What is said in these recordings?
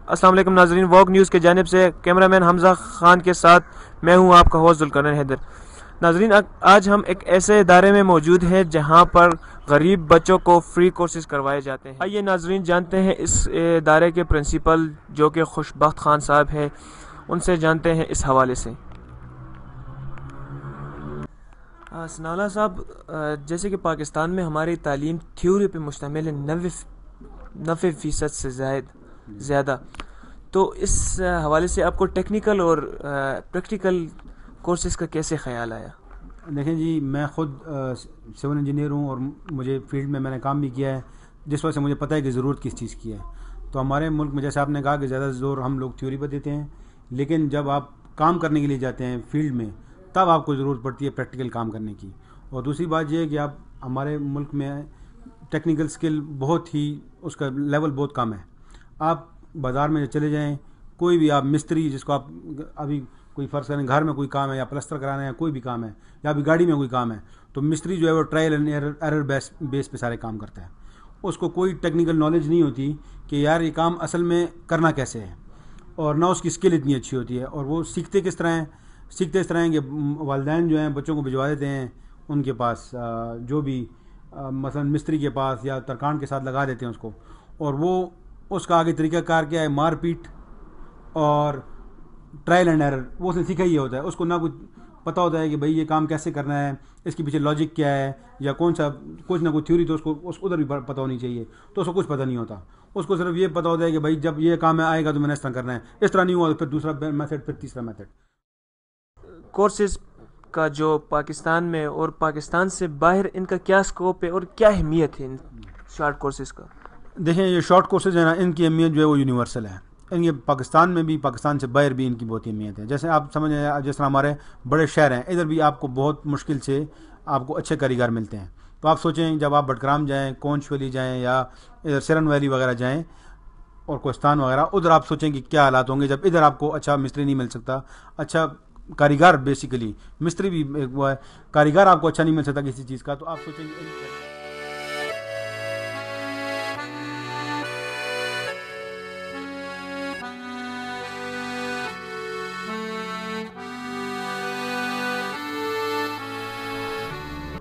السلام علیکم ناظرین، ووگ نیوز کے جانب سے کیمرہ مین حمزہ خان کے ساتھ میں ہوں آپ کا ہوسٹ ذوالقرنین حیدر۔ ناظرین، آج ہم ایک ایسے ادارے میں موجود ہیں جہاں پر غریب بچوں کو فری کورسز کروائے جاتے ہیں۔ آئیے ناظرین جانتے ہیں اس ادارے کے پرنسپل جو کہ خوشبخت خان صاحب ہیں، ان سے جانتے ہیں اس حوالے سے۔ ثناءاللہ صاحب، جیسے کہ پاکستان میں ہماری تعلیم تھیوری پہ مشتمل ہے 90% سے زیادہ، تو اس حوالے سے آپ کو ٹیکنیکل اور پریکٹیکل کورسز کا کیسے خیال آیا؟ دیکھیں جی، میں خود سول انجینئر ہوں اور مجھے فیلڈ میں نے کام بھی کیا ہے، جس وجہ سے مجھے پتہ ہے کہ ضرورت کس چیز کی ہے۔ تو ہمارے ملک میں جیسے آپ نے کہا کہ زیادہ زور ہم لوگ تھیوری پر دیتے ہیں، لیکن جب آپ کام کرنے کے لیے جاتے ہیں فیلڈ میں، تب آپ کو ضرورت پڑتی ہے پریکٹیکل کام کرنے کی۔ اور دوسری بات یہ ہے کہ آپ ہمارے ملک میں ٹیکنیکل سکل بہت ہی، اس کا لیول بہت کم ہے۔ آپ بازار میں چلے جائیں، کوئی بھی آپ مستری، جس کو آپ ابھی کوئی فرض کریں گھر میں کوئی کام ہے یا پلسٹر کرانا ہے یا کوئی بھی کام ہے یا ابھی گاڑی میں کوئی کام ہے، تو مستری جو ہے وہ ٹرائل اینڈ ایرر بیس پہ سارے کام کرتا ہے۔ اس کو کوئی ٹیکنیکل نالج نہیں ہوتی کہ یار یہ کام اصل میں کرنا کیسے ہے، اور نہ اس کی اسکل اتنی اچھی ہوتی ہے۔ اور وہ سیکھتے کس طرح ہیں؟ سیکھتے اس طرح ہیں کہ والدین جو ہیں بچوں کو بھجوا دیتے ہیں ان کے پاس، جو بھی مثلا مستری کے پاس یا ترکان کے ساتھ لگا دیتے ہیں اس کو، اور وہ اس کا آگے طریقہ کار کیا ہے؟ مار پیٹ اور ٹرائل اینڈ ایرر، وہ اس نے سیکھا ہی ہوتا ہے۔ اس کو نہ کچھ پتہ ہوتا ہے کہ بھئی یہ کام کیسے کرنا ہے، اس کے پیچھے لاجک کیا ہے، یا کون سا کچھ نہ کچھ تھیوری تو اس کو ادھر بھی پتہ ہونی چاہیے، تو اس کو کچھ پتہ نہیں ہوتا۔ اس کو صرف یہ پتہ ہوتا ہے کہ بھئی جب یہ کام آئے گا تو میں نے اس طرح کرنا ہے، اس طرح نہیں ہوا تو پھر دوسرا میتھڈ، پھر تیسرا میتھڈ۔ کورسز کا جو پاکستان میں اور پاکستان سے باہر ان کا کیا اسکوپ ہے اور کیا اہمیت ہے ان شارٹ کورسز کا؟ دیکھیں، یہ شارٹ کورسز ہیں نا، ان کی اہمیت جو ہے وہ یونیورسل ہے۔ ان کے پاکستان میں بھی، پاکستان سے باہر بھی ان کی بہت اہمیت ہے۔ جیسے آپ سمجھیں، جس طرح ہمارے بڑے شہر ہیں، ادھر بھی آپ کو بہت مشکل سے آپ کو اچھے کاریگر ملتے ہیں۔ تو آپ سوچیں جب آپ بٹگرام جائیں، کونچ ویلی جائیں، یا ادھر سرن ویلی وغیرہ جائیں اور کوہستان وغیرہ، ادھر آپ سوچیں کہ کیا حالات ہوں گے جب ادھر آپ کو اچھا مستری نہیں مل سکتا، اچھا کاریگر، بیسیکلی مستری بھی وہ ہے، کاریگر آپ کو اچھا نہیں مل سکتا کسی چیز کا، تو آپ سوچیں گے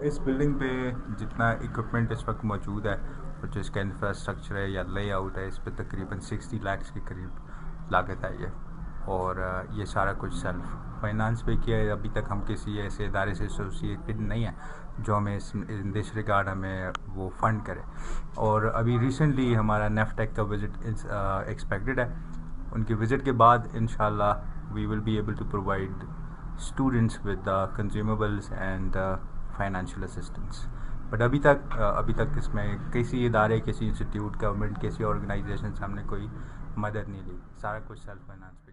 اس بلڈنگ پہ جتنا ایکوپمنٹ اس وقت موجود ہے اور جس کا انفراسٹرکچر ہے یا لے آؤٹ ہے، اس پہ تقریباً 60 لاکھ کے قریب لاگت آئی ہے، اور یہ سارا کچھ سیلف فائنانس پہ کیا ہے۔ ابھی تک ہم کسی ایسے ادارے سے ایسوسیٹڈ نہیں ہیں جو ہمیں ان دس ریگارڈ ہمیں وہ فنڈ کرے۔ اور ابھی ریسنٹلی ہمارا نیفٹیک کا وزٹ ایکسپیکٹڈ ہے۔ ان کے وزٹ کے بعد انشاءاللہ we will be able to provide students with consumables and financial assistance. But ابھی تک اس میں کسی ادارے، کسی انسٹیٹیوٹ، گورنمنٹ، کسی آرگنائزیشن سے ہم نے کوئی مدد نہیں لی، سارا کچھ سیلف فائنانس۔